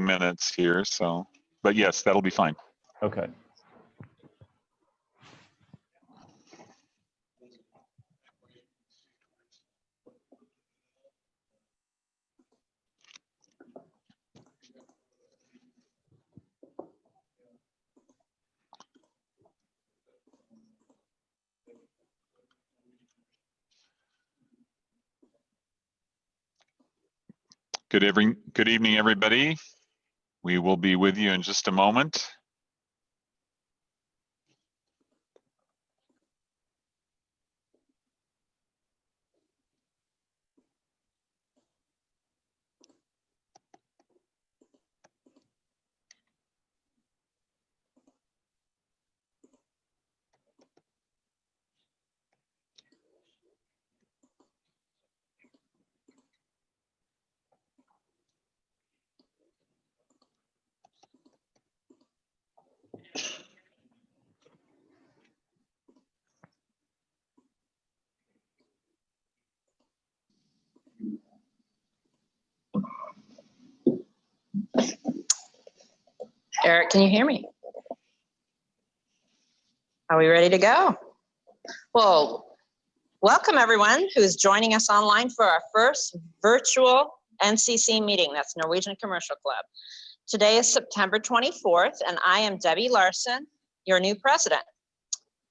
minutes here, so, but yes, that'll be fine. Okay. Good evening, everybody. We will be with you in just a moment. Eric, can you hear me? Are we ready to go? Well, welcome everyone who is joining us online for our first virtual NCC meeting. That's Norwegian Commercial Club. Today is September 24th, and I am Debbie Larson, your new president.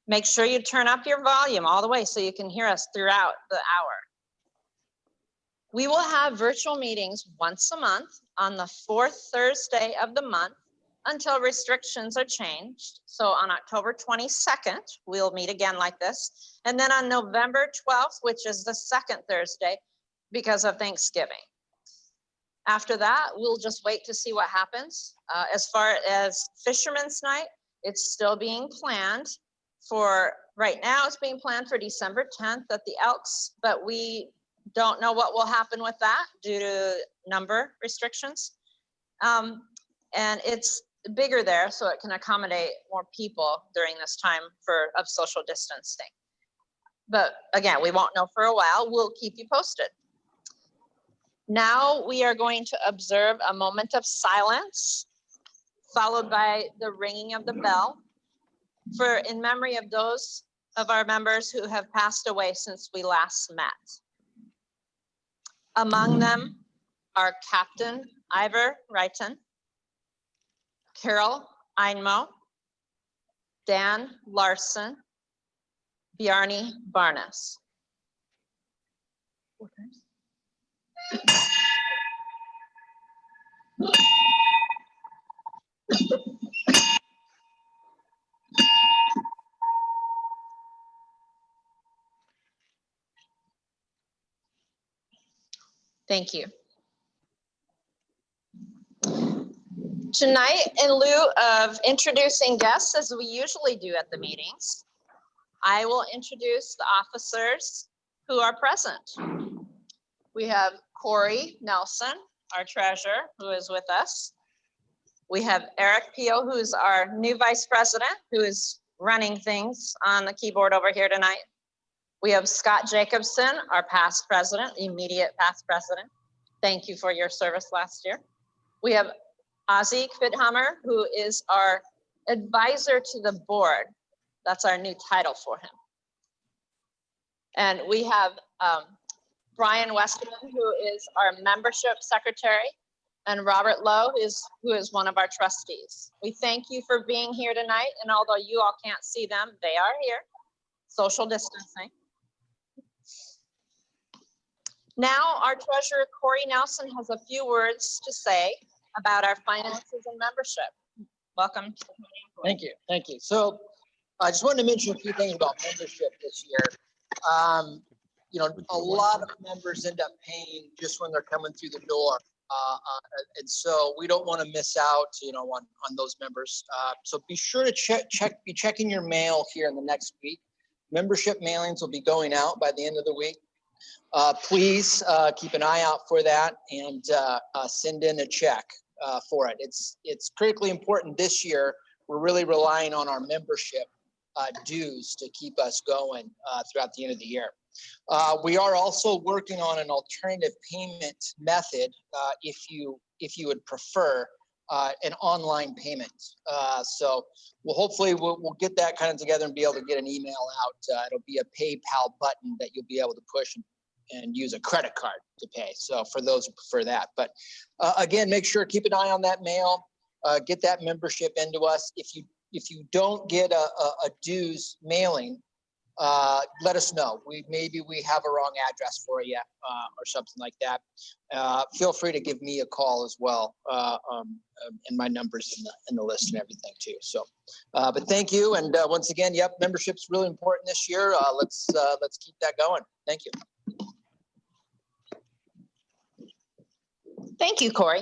Make sure you turn up your volume all the way so you can hear us throughout the hour. We will have virtual meetings once a month on the fourth Thursday of the month until restrictions are changed. So on October 22nd, we'll meet again like this. And then on November 12th, which is the second Thursday because of Thanksgiving. After that, we'll just wait to see what happens. As far as Fisherman's Night, it's still being planned for, right now it's being planned for December 10th at the Elks, but we don't know what will happen with that due to number restrictions. And it's bigger there, so it can accommodate more people during this time of social distancing. But again, we won't know for a while. We'll keep you posted. Now we are going to observe a moment of silence, followed by the ringing of the bell in memory of those of our members who have passed away since we last met. Among them are Captain Ivar Reiten, Carol Einmo, Dan Larson, Bjarni Barnes. Thank you. Tonight, in lieu of introducing guests, as we usually do at the meetings, I will introduce the officers who are present. We have Corey Nelson, our treasurer, who is with us. We have Eric Peel, who's our new vice president, who is running things on the keyboard over here tonight. We have Scott Jacobson, our past president, immediate past president. Thank you for your service last year. We have Ozzy Kvithammer, who is our advisor to the board. That's our new title for him. And we have Brian Westerman, who is our membership secretary, and Robert Lowe, who is one of our trustees. We thank you for being here tonight, and although you all can't see them, they are here, social distancing. Now, our treasurer, Corey Nelson, has a few words to say about our finances and membership. Welcome to the meeting. Thank you, thank you. So I just wanted to mention a few things about membership this year. You know, a lot of members end up paying just when they're coming through the door. And so we don't want to miss out, you know, on those members. So be sure to be checking your mail here in the next week. Membership mailings will be going out by the end of the week. Please keep an eye out for that and send in a check for it. It's critically important this year. We're really relying on our membership dues to keep us going throughout the end of the year. We are also working on an alternative payment method if you would prefer. and online payments. So hopefully we'll get that kind of together and be able to get an email out. It'll be a PayPal button that you'll be able to push and use a credit card to pay. So for those who prefer that, but again, make sure, keep an eye on that mail, get that membership into us. If you don't get a dues mailing, let us know. Maybe we have a wrong address for you or something like that. Feel free to give me a call as well, and my number's in the list and everything too. So, but thank you, and once again, yep, membership's really important this year. Let's keep that going. Thank you. Thank you, Corey.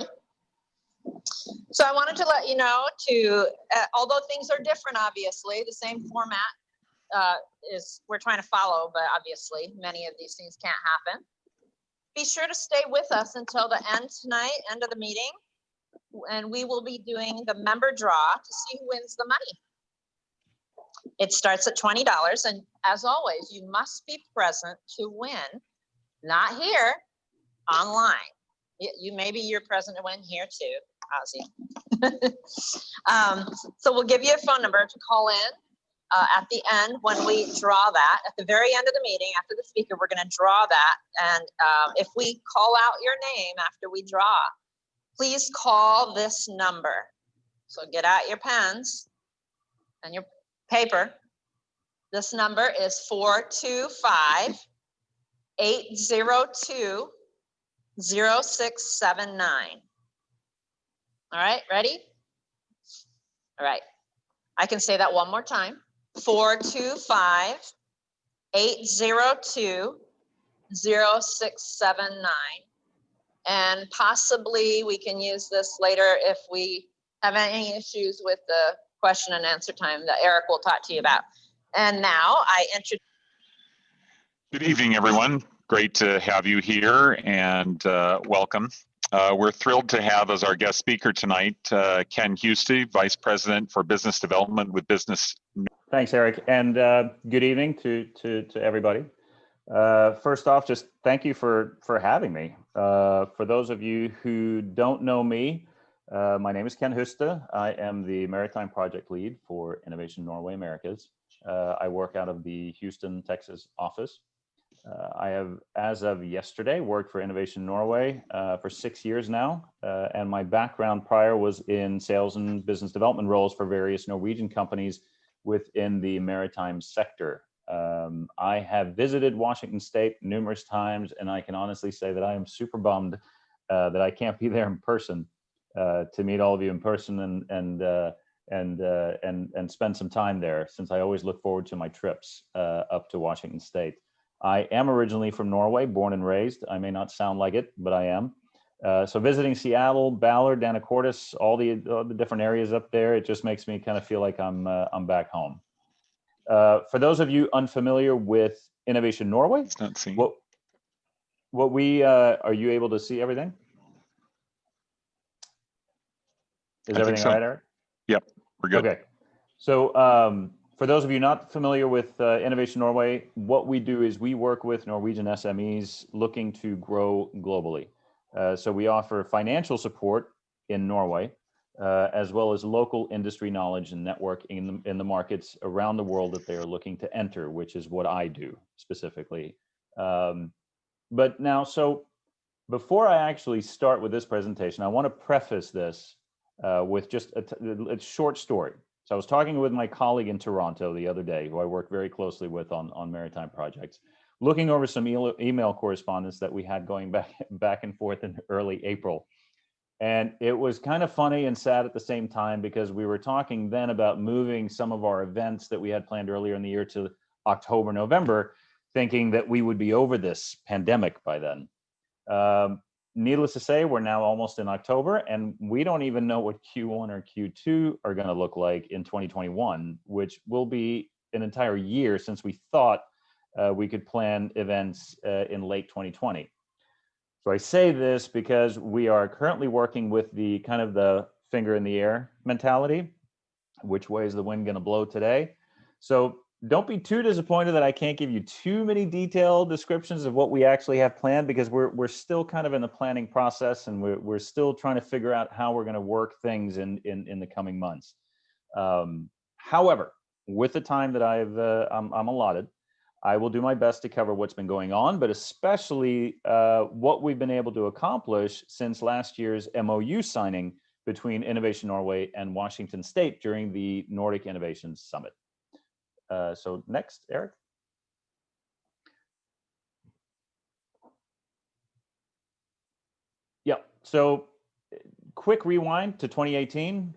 So I wanted to let you know although things are different, obviously, the same format we're trying to follow, but obviously many of these things can't happen. Be sure to stay with us until the end tonight, end of the meeting, and we will be doing the member draw to see who wins the money. It starts at $20, and as always, you must be present to win, not here, online. Maybe you're present to win here too, Ozzy. So we'll give you a phone number to call in. At the end, when we draw that, at the very end of the meeting, after the speaker, we're going to draw that. And if we call out your name after we draw, please call this number. So get out your pens and your paper. This number is 425-802-0679. All right, ready? All right. I can say that one more time. 425-802-0679. And possibly we can use this later if we have any issues with the question and answer time that Eric will talk to you about. And now I introduce. Good evening, everyone. Great to have you here, and welcome. We're thrilled to have as our guest speaker tonight, Ken Huste, Vice President for Business Development with Business. Thanks, Eric, and good evening to everybody. First off, just thank you for having me. For those of you who don't know me, my name is Ken Huste. I am the Maritime Project Lead for Innovation Norway Americas. I work out of the Houston, Texas office. I have, as of yesterday, worked for Innovation Norway for 6 years now, and my background prior was in sales and business development roles for various Norwegian companies within the maritime sector. I have visited Washington State numerous times, and I can honestly say that I am super bummed that I can't be there in person to meet all of you in person and spend some time there, since I always look forward to my trips up to Washington State. I am originally from Norway, born and raised. I may not sound like it, but I am. So visiting Seattle, Ballard, Anacortes, all the different areas up there, it just makes me kind of feel like I'm back home. For those of you unfamiliar with Innovation Norway, It's not seen. what we are you able to see everything? Is everything so. all right, Eric? Yep, we're good. Okay. So for those of you not familiar with Innovation Norway, what we do is we work with Norwegian SMEs looking to grow globally. So we offer financial support in Norway, as well as local industry knowledge and network in the markets around the world that they are looking to enter, which is what I do specifically. But now, so before I actually start with this presentation, I want to preface this with just a short story. So I was talking with my colleague in Toronto the other day, who I work very closely with on maritime projects, looking over some email correspondence that we had going back and forth in early April. And it was kind of funny and sad at the same time, because we were talking then about moving some of our events that we had planned earlier in the year to October, November, thinking that we would be over this pandemic by then. Needless to say, we're now almost in October, and we don't even know what Q1 or Q2 are going to look like in 2021, which will be an entire year since we thought we could plan events in late 2020. So I say this because we are currently working with the kind of the finger in the air mentality. Which way is the wind going to blow today? So don't be too disappointed that I can't give you too many detailed descriptions of what we actually have planned, because we're still kind of in the planning process, and we're still trying to figure out how we're going to work things in the coming months. However, with the time that I'm allotted, I will do my best to cover what's been going on, but especially what we've been able to accomplish since last year's MOU signing between Innovation Norway and Washington State during the Nordic Innovation Summit. So next, Eric. Yeah, so quick rewind to 2018,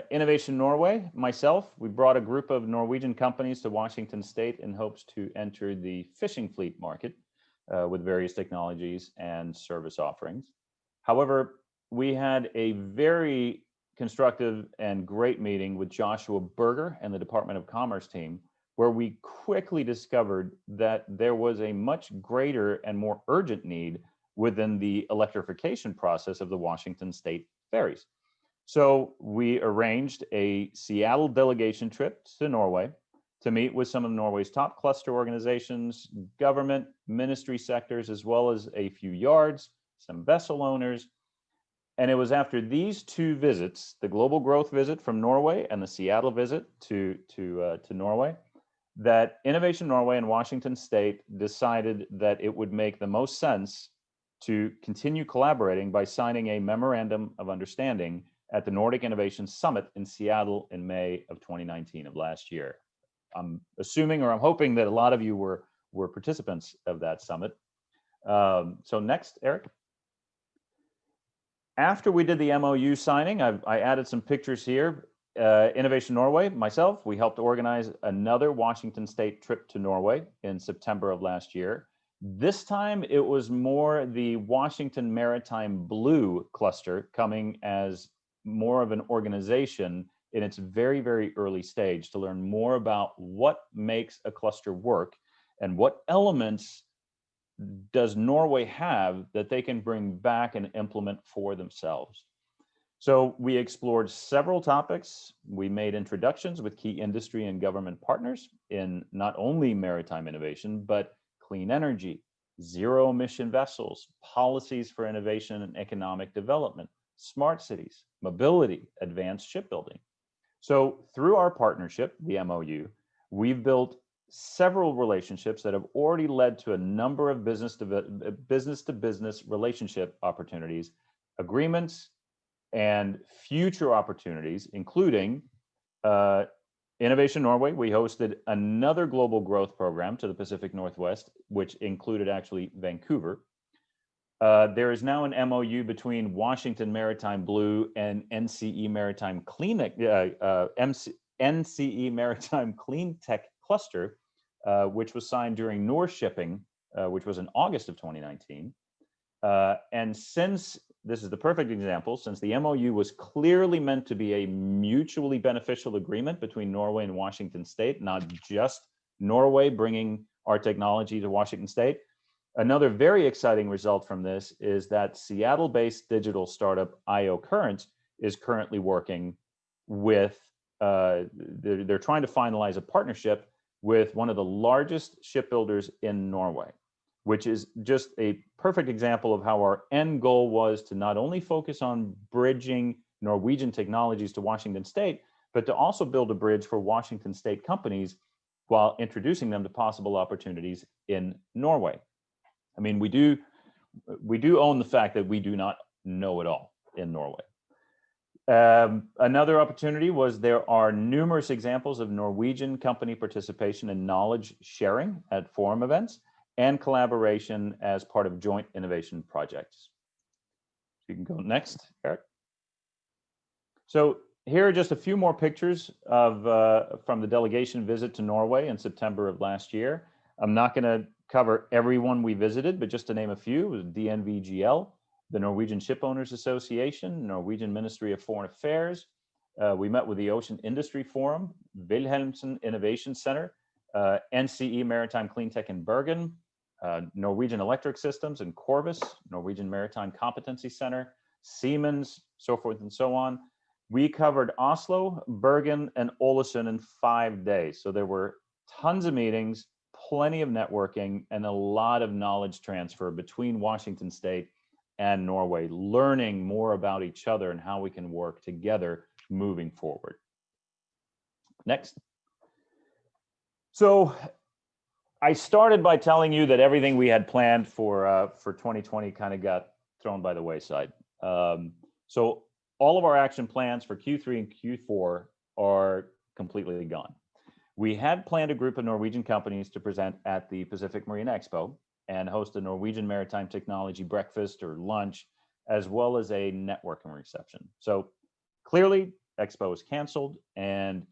Innovation Norway, myself, we brought a group of Norwegian companies to Washington State in hopes to enter the fishing fleet market with various technologies and service offerings. However, we had a very constructive and great meeting with Joshua Berger and the Department of Commerce team, where we quickly discovered that there was a much greater and more urgent need within the electrification process of the Washington State ferries. So we arranged a Seattle delegation trip to Norway to meet with some of Norway's top cluster organizations, government, ministry sectors, as well as a few yards, some vessel owners. And it was after these two visits, the global growth visit from Norway and the Seattle visit to Norway, that Innovation Norway and Washington State decided that it would make the most sense to continue collaborating by signing a memorandum of understanding at the Nordic Innovation Summit in Seattle in May of 2019 of last year. I'm assuming, or I'm hoping, that a lot of you were participants of that summit. So next, Eric. After we did the MOU signing, I added some pictures here. Innovation Norway, myself, we helped organize another Washington State trip to Norway in September of last year. This time it was more the Washington Maritime Blue cluster coming as more of an organization in its very, very early stage to learn more about what makes a cluster work and what elements does Norway have that they can bring back and implement for themselves. So we explored several topics. We made introductions with key industry and government partners in not only maritime innovation, but clean energy, zero emission vessels, policies for innovation and economic development, smart cities, mobility, advanced shipbuilding. So through our partnership, the MOU, we've built several relationships that have already led to a number of business to business relationship opportunities, agreements, and future opportunities, including Innovation Norway. We hosted another global growth program to the Pacific Northwest, which included actually Vancouver. There is now an MOU between Washington Maritime Blue and NCE Maritime NCE Maritime Clean Tech Cluster, which was signed during North Shipping, which was in August of 2019. And since this is the perfect example, since the MOU was clearly meant to be a mutually beneficial agreement between Norway and Washington State, not just Norway bringing our technology to Washington State. Another very exciting result from this is that Seattle-based digital startup IO Current is currently working with, they're trying to finalize a partnership with one of the largest shipbuilders in Norway, which is just a perfect example of how our end goal was to not only focus on bridging Norwegian technologies to Washington State, but to also build a bridge for Washington State companies while introducing them to possible opportunities in Norway. I mean, we do own the fact that we do not know it all in Norway. Another opportunity was there are numerous examples of Norwegian company participation in knowledge sharing at forum events and collaboration as part of joint innovation projects. You can go next, Eric. So here are just a few more pictures of from the delegation visit to Norway in September of last year. I'm not going to cover everyone we visited, but just to name a few, was DNVGL, the Norwegian Ship Owners Association, Norwegian Ministry of Foreign Affairs. We met with the Ocean Industry Forum, Wilhelmsen Innovation Center, NCE Maritime Clean Tech in Bergen, Norwegian Electric Systems in Corvus, Norwegian Maritime Competency Center, Siemens, so forth and so on. We covered Oslo, Bergen, and Ålesund in 5 days. So there were tons of meetings, plenty of networking, and a lot of knowledge transfer between Washington State and Norway, learning more about each other and how we can work together moving forward. Next. So I started by telling you that everything we had planned for 2020 kind of got thrown by the wayside. So all of our action plans for Q3 and Q4 are completely gone. We had planned a group of Norwegian companies to present at the Pacific Marine Expo and host a Norwegian Maritime Technology breakfast or lunch, as well as a networking reception. So clearly, Expo is canceled, and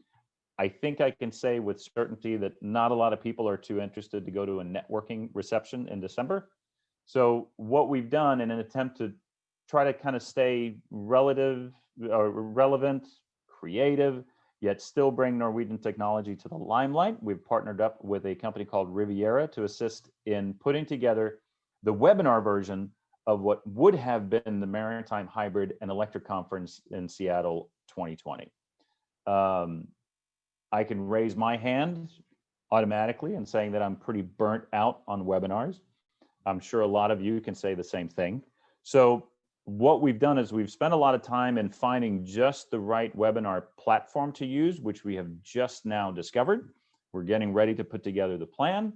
I think I can say with certainty that not a lot of people are too interested to go to a networking reception in December. So what we've done in an attempt to try to kind of stay relevant, creative, yet still bring Norwegian technology to the limelight, we've partnered up with a company called Riviera to assist in putting together the webinar version of what would have been the Maritime Hybrid and Electric Conference in Seattle 2020. I can raise my hand automatically in saying that I'm pretty burnt out on webinars. I'm sure a lot of you can say the same thing. So what we've done is we've spent a lot of time in finding just the right webinar platform to use, which we have just now discovered. We're getting ready to put together the plan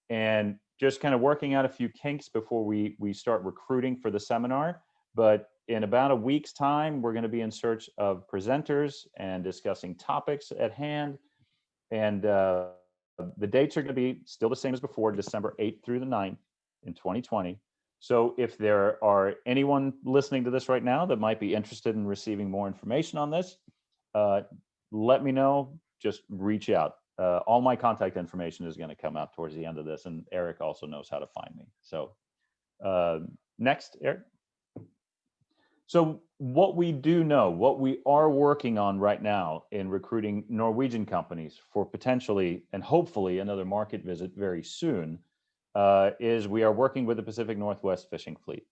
and just kind of working out a few kinks before we start recruiting for the seminar. But in about a week's time, we're going to be in search of presenters and discussing topics at hand. And the dates are going to be still the same as before, December 8th through the 9th in 2020. So if there are anyone listening to this right now that might be interested in receiving more information on this, let me know, just reach out. All my contact information is going to come out towards the end of this, and Eric also knows how to find me. So next, Eric. So what we do know, what we are working on right now in recruiting Norwegian companies for potentially and hopefully another market visit very soon, is we are working with the Pacific Northwest Fishing Fleet.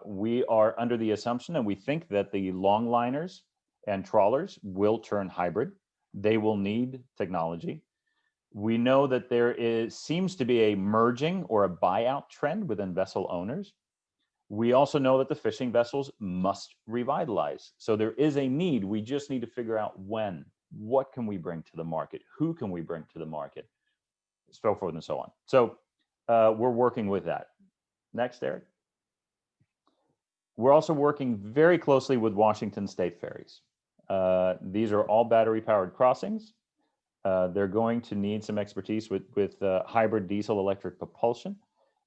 We are under the assumption, and we think that the longliners and trawlers will turn hybrid. They will need technology. We know that there seems to be a merging or a buyout trend within vessel owners. We also know that the fishing vessels must revitalize. So there is a need. We just need to figure out when. What can we bring to the market? Who can we bring to the market? So forth and so on. So we're working with that. Next, Eric. We're also working very closely with Washington State ferries. These are all battery-powered crossings. They're going to need some expertise with hybrid diesel-electric propulsion.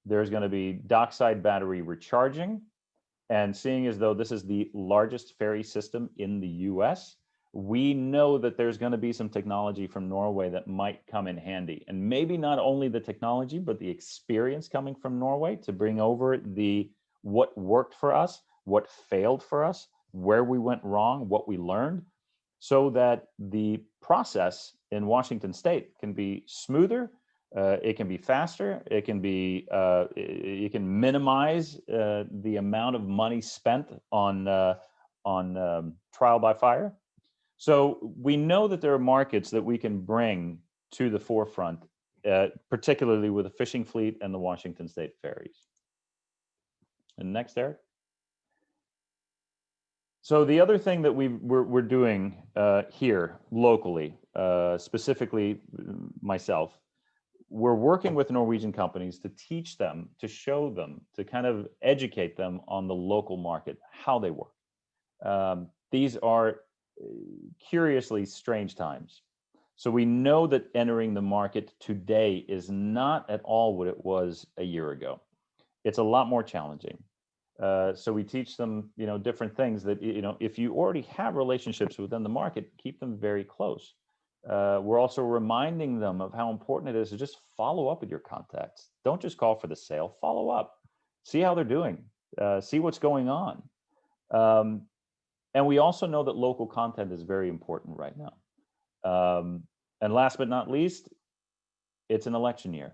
There's going to be dockside battery recharging. And seeing as though this is the largest ferry system in the US, we know that there's going to be some technology from Norway that might come in handy. And maybe not only the technology, but the experience coming from Norway to bring over what worked for us, what failed for us, where we went wrong, what we learned, so that the process in Washington State can be smoother. It can be faster. It can be. You can minimize the amount of money spent on trial by fire. So we know that there are markets that we can bring to the forefront, particularly with the fishing fleet and the Washington State ferries. And next, Eric. So the other thing that we're doing here locally, specifically myself, we're working with Norwegian companies to teach them, to show them, to kind of educate them on the local market, how they work. These are curiously strange times. So we know that entering the market today is not at all what it was a year ago. It's a lot more challenging. So we teach them, different things that, if you already have relationships within the market, keep them very close. We're also reminding them of how important it is to just follow up with your contacts. Don't just call for the sale, follow up, see how they're doing, see what's going on. And we also know that local content is very important right now. And last but not least, it's an election year.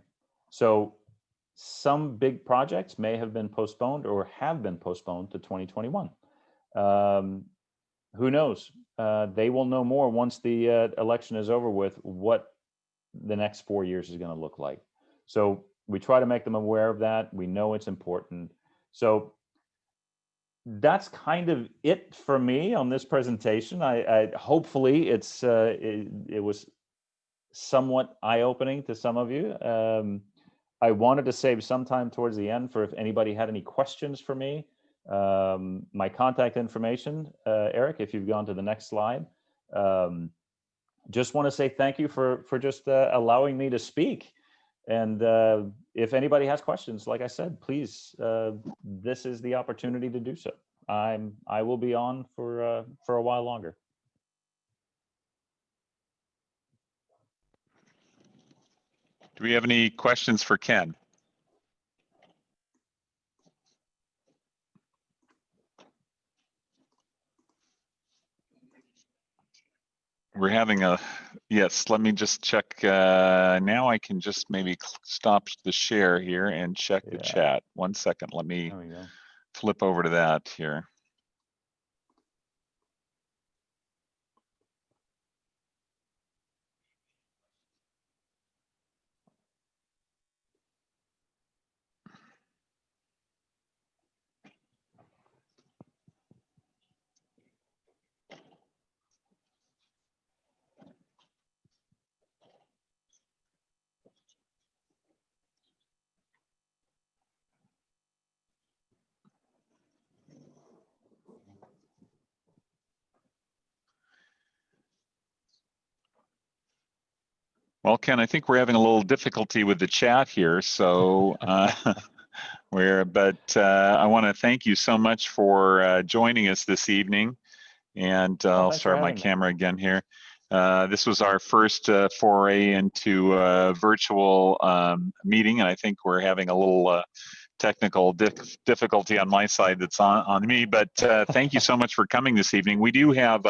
So some big projects may have been postponed or have been postponed to 2021. Who knows? They will know more once the election is over with, what the next 4 years is going to look like. So we try to make them aware of that. We know it's important. So that's kind of it for me on this presentation. I hopefully it was somewhat eye-opening to some of you. I wanted to save some time towards the end for if anybody had any questions for me. My contact information, Eric, if you've gone to the next slide. Just want to say thank you for just allowing me to speak. And if anybody has questions, like I said, please, this is the opportunity to do so. I will be on for a while longer. Do we have any questions for Ken? We're having a, yes, let me just check. Now I can just maybe stop the share here and check the chat. 1 second, let me There we go. flip over to that here. Well, Ken, I think we're having a little difficulty with the chat here, so I want to thank you so much for joining us this evening. And I'll start my camera again here. This was our first foray into a virtual meeting, and I think we're having a little technical difficulty on my side that's on me, but thank you so much for coming this evening. We do have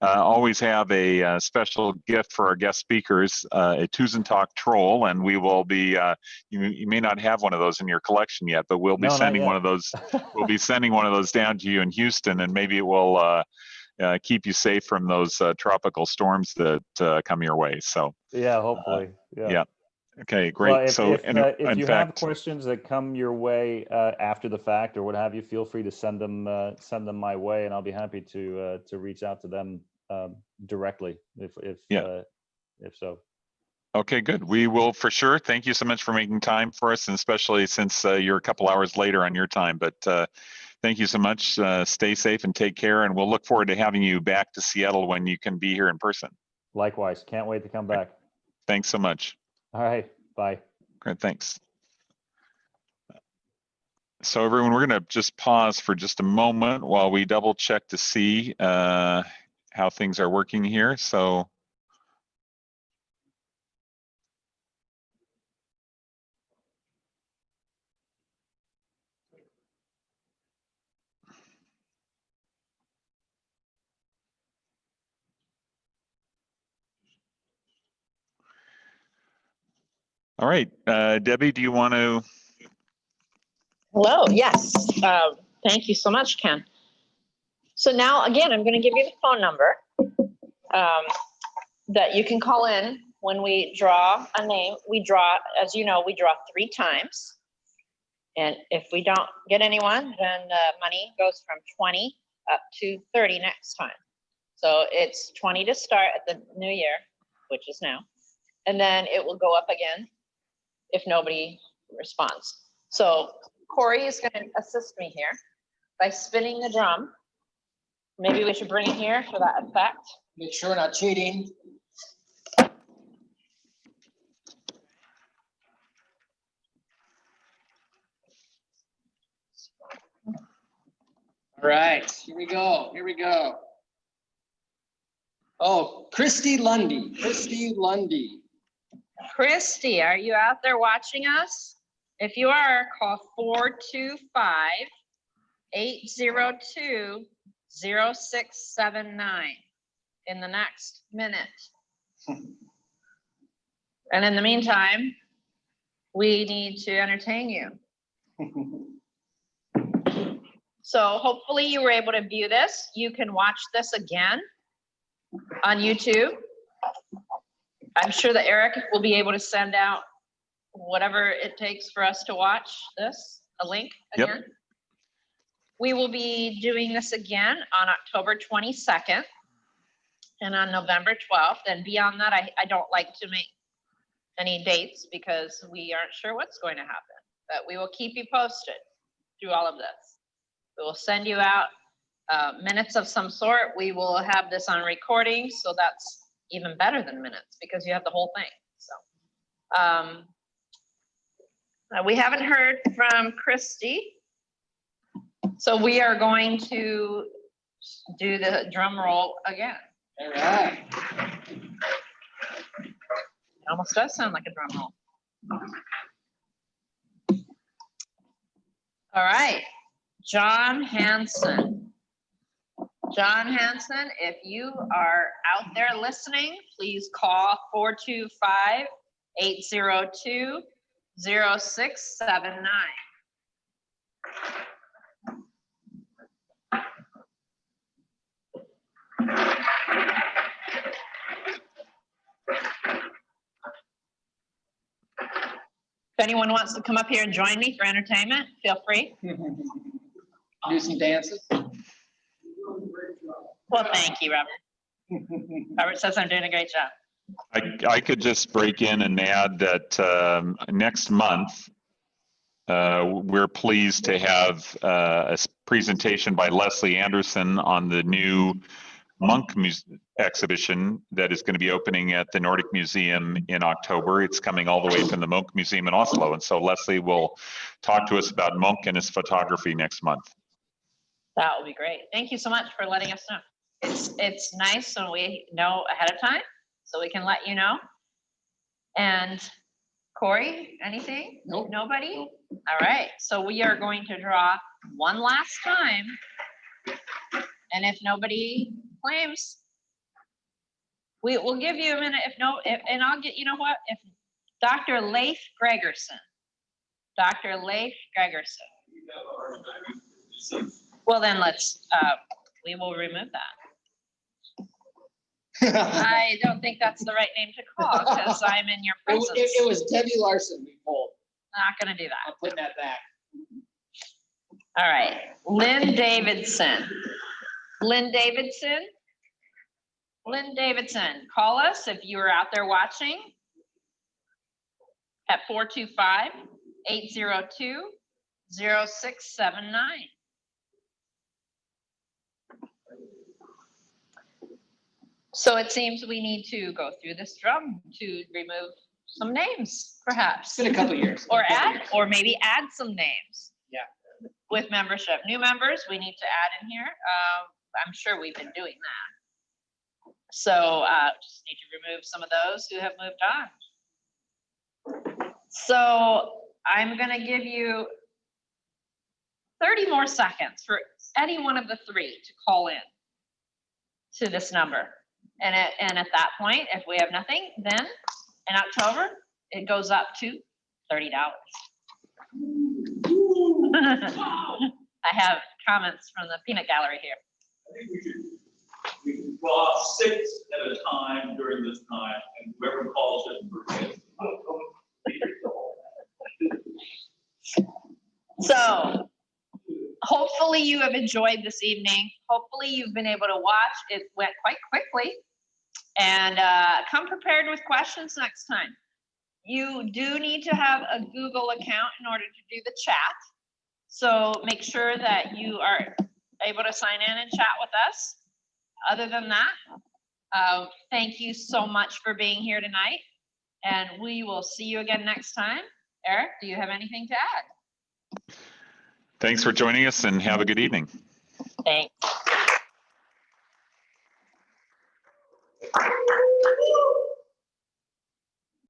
always have a special gift for our guest speakers, a Tusentalk troll, and we will be, you may not have one of those in your collection yet, but we'll be sending one of those, we'll be sending one of those down to you in Houston, and maybe it will keep you safe from those tropical storms that come your way. So yeah, hopefully. Yeah. Okay, great. Well, so if you have questions that come your way after the fact or what have you, feel free to send them my way, and I'll be happy to reach out to them directly if so. Okay, good. We will for sure. Thank you so much for making time for us, and especially since you're a couple hours later on your time. But thank you so much. Stay safe and take care, and we'll look forward to having you back to Seattle when you can be here in person. Likewise. Can't wait to come back. Thanks so much. All right. Bye. Great. Thanks. So everyone, we're going to just pause for just a moment while we double check to see how things are working here. So all right, Debbie, do you want to? Hello, yes. Thank you so much, Ken. So now, again, I'm going to give you the phone number that you can call in when we draw a name. We draw, as you know, we draw 3 times. And if we don't get anyone, then money goes from 20 up to 30 next time. So it's 20 to start at the new year, which is now. And then it will go up again if nobody responds. So Corey is going to assist me here by spinning the drum. Maybe we should bring it here for that effect. Make sure we're not cheating. All right, here we go. Here we go. Oh, Christy Lundy. Christy Lundy. Christy, are you out there watching us? If you are, call 425-802-0679 in the next minute. And in the meantime, we need to entertain you. So hopefully you were able to view this. You can watch this again on YouTube. I'm sure that Eric will be able to send out whatever it takes for us to watch this, a link Yep. again. We will be doing this again on October 22nd and on November 12th. And beyond that, I don't like to make any dates because we aren't sure what's going to happen. But we will keep you posted through all of this. We will send you out minutes of some sort. We will have this on recording, so that's even better than minutes because you have the whole thing. So we haven't heard from Christy, so we are going to do the drum roll again. All right. It almost does sound like a drum roll. All right, John Hanson. John Hanson, if you are out there listening, please call 425-802-0679. If anyone wants to come up here and join me for entertainment, feel free. Do some dances. Well, thank you, Robert. Robert says I'm doing a great job. I could just break in and add that next month, we're pleased to have a presentation by Leslie Anderson on the new Monk exhibition that is going to be opening at the Nordic Museum in October. It's coming all the way from the Munch Museum in Oslo. And so Leslie will talk to us about Munch and his photography next month. That will be great. Thank you so much for letting us know. It's nice when we know ahead of time so we can let you know. And Corey, anything? Nope. Nobody? All right. So we are going to draw one last time. And if nobody claims, we'll give you a minute. And I'll get, you know what? If Dr. Leif Gregerson. Well, then we will remove that. I don't think that's the right name to call because I'm in your presence. It was Debbie Larson we pulled. Not gonna do that. I'm putting that back. All right, Lynn Davidson. Lynn Davidson, call us if you are out there watching at 425-802-0679. So it seems we need to go through this drum to remove some names, perhaps. It's been a couple of years. Or maybe add some names. Yeah. With membership. New members, we need to add in here. I'm sure we've been doing that. So just need to remove some of those who have moved on. So I'm gonna give you 30 more seconds for any one of the three to call in to this number. And at that point, if we have nothing, then in October, it goes up to $30. I have comments from the peanut gallery here. I think we can draw 6 at a time during this time, and whoever calls it first. So hopefully you have enjoyed this evening. Hopefully you've been able to watch. It went quite quickly. And come prepared with questions next time. You do need to have a Google account in order to do the chat. So make sure that you are able to sign in and chat with us. Other than that, thank you so much for being here tonight. And we will see you again next time. Eric, do you have anything to add? Thanks for joining us and have a good evening. Thanks.